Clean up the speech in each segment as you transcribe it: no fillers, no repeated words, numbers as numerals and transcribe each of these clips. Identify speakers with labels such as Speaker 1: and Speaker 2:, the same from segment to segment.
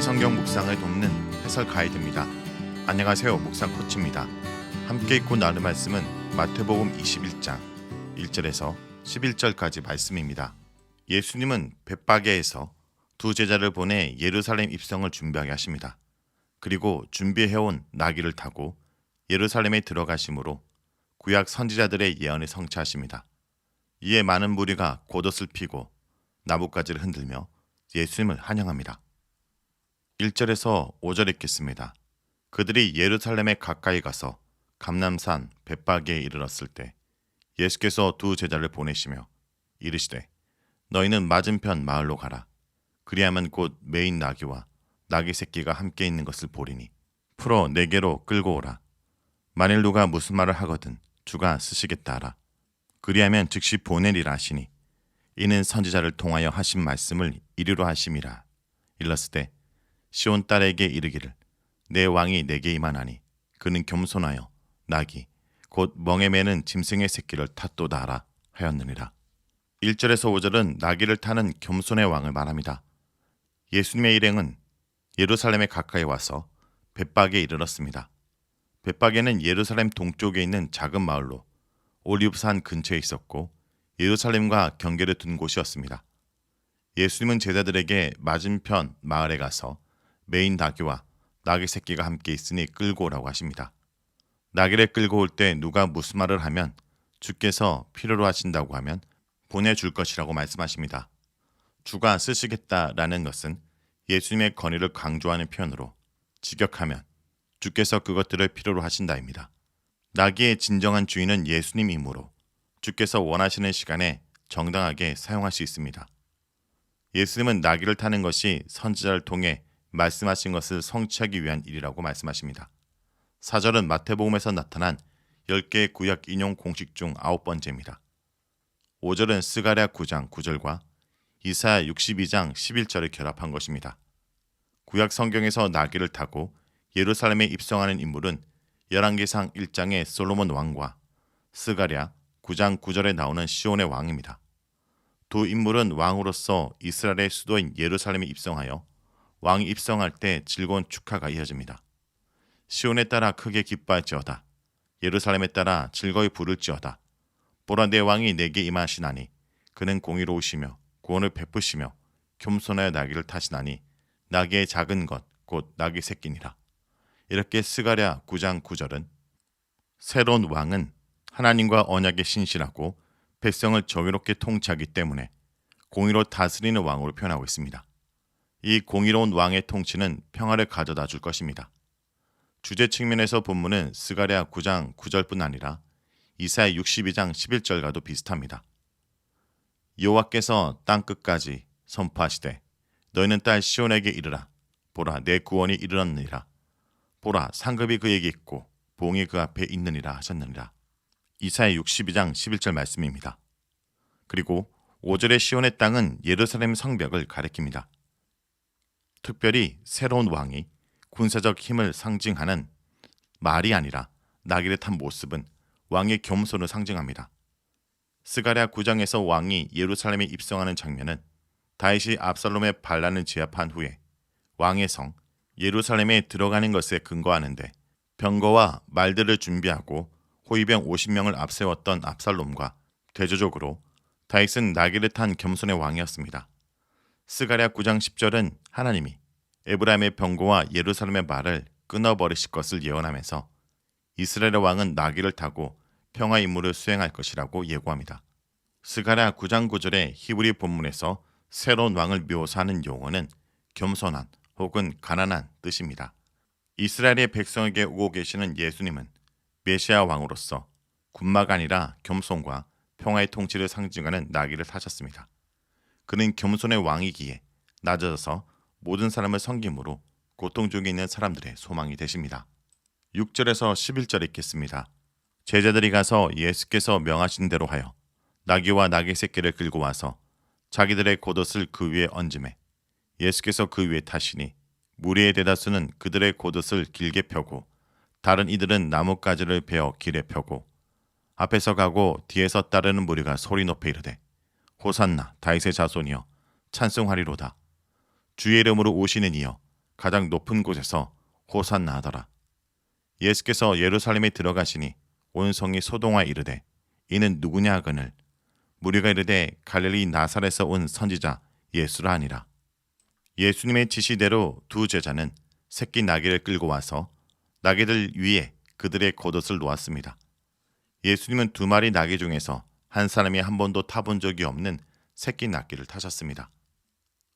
Speaker 1: 성경 묵상을 돕는 해설 가이드입니다. 안녕하세요. 묵상 코치입니다. 함께 읽고 나눌 말씀은 마태복음 21장 1절에서 11절까지 말씀입니다. 예수님은 벳바게에서 두 제자를 보내 예루살렘 입성을 준비하게 하십니다. 그리고 준비해온 나귀를 타고 예루살렘에 들어가심으로 구약 선지자들의 예언을 성취하십니다. 이에 많은 무리가 겉옷을 피고 나뭇가지를 흔들며 예수님을 환영합니다. 1절에서 5절 읽겠습니다. 그들이 예루살렘에 가까이 가서 감람산 벳바게에 이르렀을 때 예수께서 두 제자를 보내시며 이르시되 너희는 맞은편 마을로 가라. 그리하면 곧 매인 나귀와 나귀 새끼가 함께 있는 것을 보리니 풀어 내게로 끌고 오라. 만일 누가 무슨 말을 하거든 주가 쓰시겠다 하라. 그리하면 즉시 보내리라 하시니 이는 선지자를 통하여 하신 말씀을 이루려 하심이라. 일렀으되 시온 딸에게 이르기를 내 왕이 내게 임하나니 그는 겸손하여 나귀 곧 멍에 매는 짐승의 새끼를 탓도다 하라 하였느니라. 1절에서 5절은 나귀를 타는 겸손의 왕을 말합니다. 예수님의 일행은 예루살렘에 가까이 와서 벳바게에 이르렀습니다. 벳바게는 예루살렘 동쪽에 있는 작은 마을로 올리브산 근처에 있었고 예루살렘과 경계를 둔 곳이었습니다. 예수님은 제자들에게 맞은편 마을에 가서 매인 나귀와 나귀 새끼가 함께 있으니 끌고 오라고 하십니다. 나귀를 끌고 올 때 누가 무슨 말을 하면 주께서 필요로 하신다고 하면 보내줄 것이라고 말씀하십니다. 주가 쓰시겠다라는 것은 예수님의 권위를 강조하는 표현으로 직역하면 주께서 그것들을 필요로 하신다입니다. 나귀의 진정한 주인은 예수님이므로 주께서 원하시는 시간에 정당하게 사용할 수 있습니다. 예수님은 나귀를 타는 것이 선지자를 통해 말씀하신 것을 성취하기 위한 일이라고 말씀하십니다. 4절은 마태복음에서 나타난 10개의 구약 인용 공식 중 9번째입니다. 5절은 스가랴 9장 9절과 이사야 62장 11절을 결합한 것입니다. 구약 성경에서 나귀를 타고 예루살렘에 입성하는 인물은 열왕기상 1장의 솔로몬 왕과 스가랴 9장 9절에 나오는 시온의 왕입니다. 두 인물은 왕으로서 이스라엘의 수도인 예루살렘에 입성하여 왕이 입성할 때 즐거운 축하가 이어집니다. 시온에 따라 크게 기뻐할지어다. 예루살렘에 따라 즐거이 부를지어다. 보라 내 왕이 내게 임하시나니 그는 공의로우시며 구원을 베푸시며 겸손하여 나귀를 타시나니 나귀의 작은 것 곧 나귀 새끼니라. 이렇게 스가랴 9장 9절은 새로운 왕은 하나님과 언약에 신실하고 백성을 정의롭게 통치하기 때문에 공의로 다스리는 왕으로 표현하고 있습니다. 이 공의로운 왕의 통치는 평화를 가져다 줄 것입니다. 주제 측면에서 본문은 스가랴 9장 9절뿐 아니라 이사야 62장 11절과도 비슷합니다. 여호와께서 땅끝까지 선포하시되 너희는 딸 시온에게 이르라. 보라 내 구원이 이르렀느니라. 보라 상급이 그에게 있고 봉이 그 앞에 있느니라 하셨느니라. 이사야 62장 11절 말씀입니다. 그리고 5절의 시온의 땅은 예루살렘 성벽을 가리킵니다. 특별히 새로운 왕이 군사적 힘을 상징하는 말이 아니라 나귀를 탄 모습은 왕의 겸손을 상징합니다. 스가랴 9장에서 왕이 예루살렘에 입성하는 장면은 다윗이 압살롬의 반란을 제압한 후에 왕의 성 예루살렘에 들어가는 것에 근거하는데 병거와 말들을 준비하고 호위병 50명을 앞세웠던 압살롬과 대조적으로 다윗은 나귀를 탄 겸손의 왕이었습니다. 스가랴 9장 10절은 하나님이 에브라임의 병거와 예루살렘의 말을 끊어버리실 것을 예언하면서 이스라엘의 왕은 나귀를 타고 평화 임무를 수행할 것이라고 예고합니다. 스가랴 9장 9절의 히브리 본문에서 새로운 왕을 묘사하는 용어는 겸손한 혹은 가난한 뜻입니다. 이스라엘의 백성에게 오고 계시는 예수님은 메시아 왕으로서 군마가 아니라 겸손과 평화의 통치를 상징하는 나귀를 타셨습니다. 그는 겸손의 왕이기에 낮아져서 모든 사람을 섬김으로 고통 중에 있는 사람들의 소망이 되십니다. 6절에서 11절 읽겠습니다. 제자들이 가서 예수께서 명하신 대로 하여 나귀와 나귀 새끼를 끌고 와서 자기들의 겉옷을 그 위에 얹음에 예수께서 그 위에 타시니 무리의 대다수는 그들의 겉옷을 길게 펴고 다른 이들은 나뭇가지를 베어 길에 펴고 앞에서 가고 뒤에서 따르는 무리가 소리 높여 이르되 호산나 다윗의 자손이여 찬송하리로다. 주의 이름으로 오시는 이여 가장 높은 곳에서 호산나 하더라. 예수께서 예루살렘에 들어가시니 온 성이 소동하여 이르되 이는 누구냐 하거늘 무리가 이르되 갈릴리 나사렛에서 온 선지자 예수라 하니라. 예수님의 지시대로 두 제자는 새끼 나귀를 끌고 와서 나귀들 위에 그들의 겉옷을 놓았습니다. 예수님은 두 마리 나귀 중에서 한 사람이 한 번도 타본 적이 없는 새끼 나귀를 타셨습니다.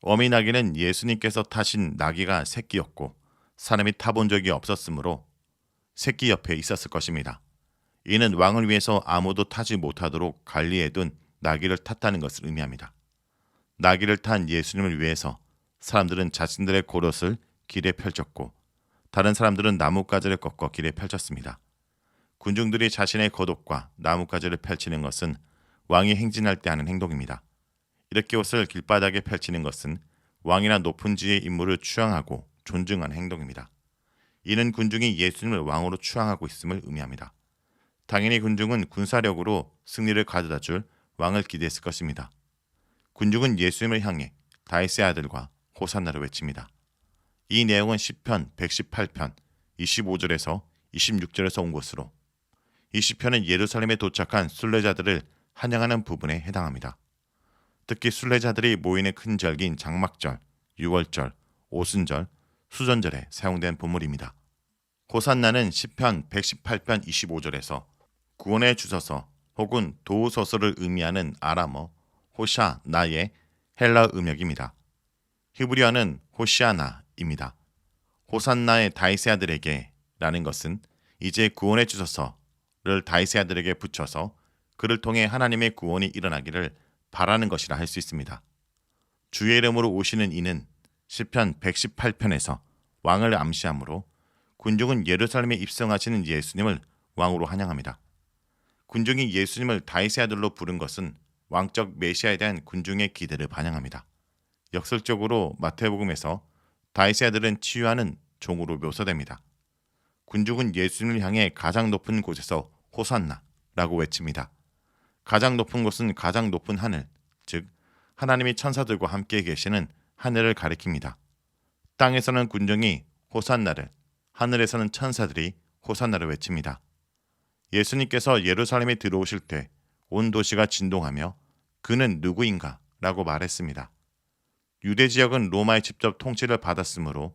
Speaker 1: 어미 나귀는 예수님께서 타신 나귀가 새끼였고 사람이 타본 적이 없었으므로 새끼 옆에 있었을 것입니다. 이는 왕을 위해서 아무도 타지 못하도록 관리해 둔 나귀를 탔다는 것을 의미합니다. 나귀를 탄 예수님을 위해서 사람들은 자신들의 겉옷을 길에 펼쳤고 다른 사람들은 나뭇가지를 꺾어 길에 펼쳤습니다. 군중들이 자신의 겉옷과 나뭇가지를 펼치는 것은 왕이 행진할 때 하는 행동입니다. 이렇게 옷을 길바닥에 펼치는 것은 왕이나 높은 지위의 인물을 추앙하고 존중하는 행동입니다. 이는 군중이 예수님을 왕으로 추앙하고 있음을 의미합니다. 당연히 군중은 군사력으로 승리를 가져다 줄 왕을 기대했을 것입니다. 군중은 예수님을 향해 다윗의 아들과 호산나를 외칩니다. 이 내용은 시편 118편 25절에서 26절에서 온 것으로 이 시편은 예루살렘에 도착한 순례자들을 환영하는 부분에 해당합니다. 특히 순례자들이 모이는 큰 절기인 장막절, 유월절, 오순절, 수전절에 사용된 본물입니다. 호산나는 시편 118편 25절에서 구원의 주소서 혹은 도우소서를 의미하는 아람어 호샤나의 헬라어 음역입니다. 히브리어는 호시아나입니다. 호산나의 다윗의 아들에게 라는 것은 이제 구원의 주소서를 다윗의 아들에게 붙여서 그를 통해 하나님의 구원이 일어나기를 바라는 것이라 할 수 있습니다. 주의 이름으로 오시는 이는 시편 118편에서 왕을 암시하므로 군중은 예루살렘에 입성하시는 예수님을 왕으로 환영합니다. 군중이 예수님을 다윗의 아들로 부른 것은 왕적 메시아에 대한 군중의 기대를 반영합니다. 역설적으로 마태복음에서 다윗의 아들은 치유하는 종으로 묘사됩니다. 군중은 예수님을 향해 가장 높은 곳에서 호산나라고 외칩니다. 가장 높은 곳은 가장 높은 하늘, 즉 하나님이 천사들과 함께 계시는 하늘을 가리킵니다. 땅에서는 군중이 호산나를, 하늘에서는 천사들이 호산나를 외칩니다. 예수님께서 예루살렘에 들어오실 때 온 도시가 진동하며 그는 누구인가? 라고 말했습니다. 유대 지역은 로마의 직접 통치를 받았으므로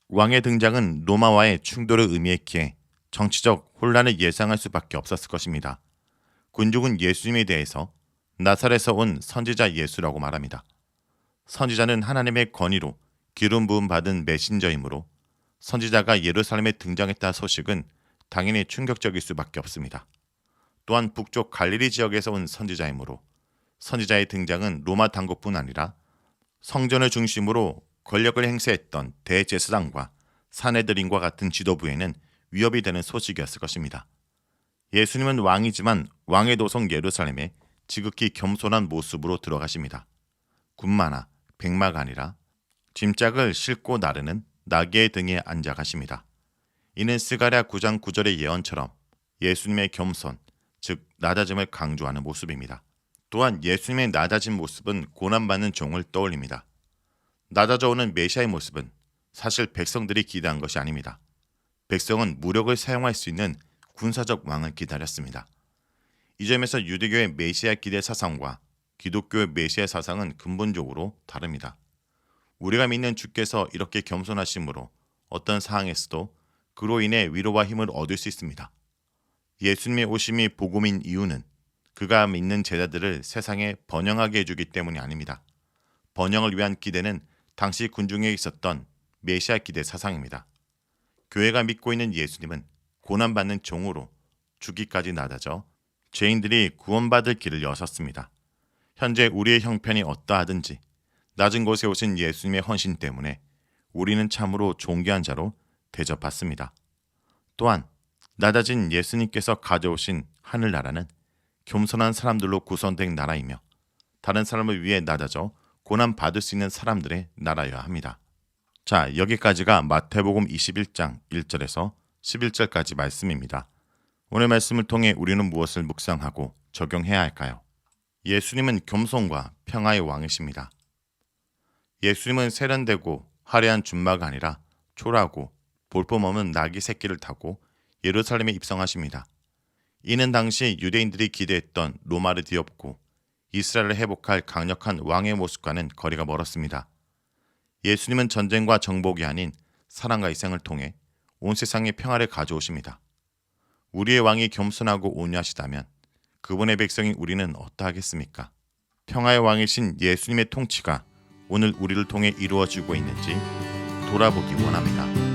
Speaker 1: 왕의 등장은 로마와의 충돌을 의미했기에 정치적 혼란을 예상할 수밖에 없었을 것입니다. 군중은 예수님에 대해서 나사렛에서 온 선지자 예수라고 말합니다. 선지자는 하나님의 권위로 기름 부음 받은 메신저이므로 선지자가 예루살렘에 등장했다 소식은 당연히 충격적일 수밖에 없습니다. 또한 북쪽 갈릴리 지역에서 온 선지자이므로 선지자의 등장은 로마 당국뿐 아니라 성전을 중심으로 권력을 행사했던 대제사장과 사내들인과 같은 지도부에는 위협이 되는 소식이었을 것입니다. 예수님은 왕이지만 왕의 도성 예루살렘에 지극히 겸손한 모습으로 들어가십니다. 군마나 백마가 아니라 짐짝을 싣고 나르는 나귀의 등에 앉아 가십니다. 이는 스가랴 9장 9절의 예언처럼 예수님의 겸손, 즉 낮아짐을 강조하는 모습입니다. 또한 예수님의 낮아진 모습은 고난받는 종을 떠올립니다. 낮아져 오는 메시아의 모습은 사실 백성들이 기대한 것이 아닙니다. 백성은 무력을 사용할 수 있는 군사적 왕을 기다렸습니다. 이 점에서 유대교의 메시아 기대 사상과 기독교의 메시아 사상은 근본적으로 다릅니다. 우리가 믿는 주께서 이렇게 겸손하심으로 어떤 상황에서도 그로 인해 위로와 힘을 얻을 수 있습니다. 예수님의 오심이 복음인 이유는 그가 믿는 제자들을 세상에 번영하게 해주기 때문이 아닙니다. 번영을 위한 기대는 당시 군중에 있었던 메시아 기대 사상입니다. 교회가 믿고 있는 예수님은 고난받는 종으로 죽기까지 낮아져 죄인들이 구원받을 길을 여셨습니다. 현재 우리의 형편이 어떠하든지 낮은 곳에 오신 예수님의 헌신 때문에 우리는 참으로 존귀한 자로 대접받습니다. 또한 낮아진 예수님께서 가져오신 하늘나라는 겸손한 사람들로 구성된 나라이며 다른 사람을 위해 낮아져 고난받을 수 있는 사람들의 나라여야 합니다. 자, 여기까지가 마태복음 21장 1절에서 11절까지 말씀입니다. 오늘 말씀을 통해 우리는 무엇을 묵상하고 적용해야 할까요? 예수님은 겸손과 평화의 왕이십니다. 예수님은 세련되고 화려한 준마가 아니라 초라하고 볼품없는 나귀 새끼를 타고 예루살렘에 입성하십니다. 이는 당시 유대인들이 기대했던 로마를 뒤엎고 이스라엘을 회복할 강력한 왕의 모습과는 거리가 멀었습니다. 예수님은 전쟁과 정복이 아닌 사랑과 희생을 통해 온 세상에 평화를 가져오십니다. 우리의 왕이 겸손하고 온유하시다면 그분의 백성인 우리는 어떠하겠습니까? 평화의 왕이신 예수님의 통치가 오늘 우리를 통해 이루어지고 있는지 돌아보기 원합니다.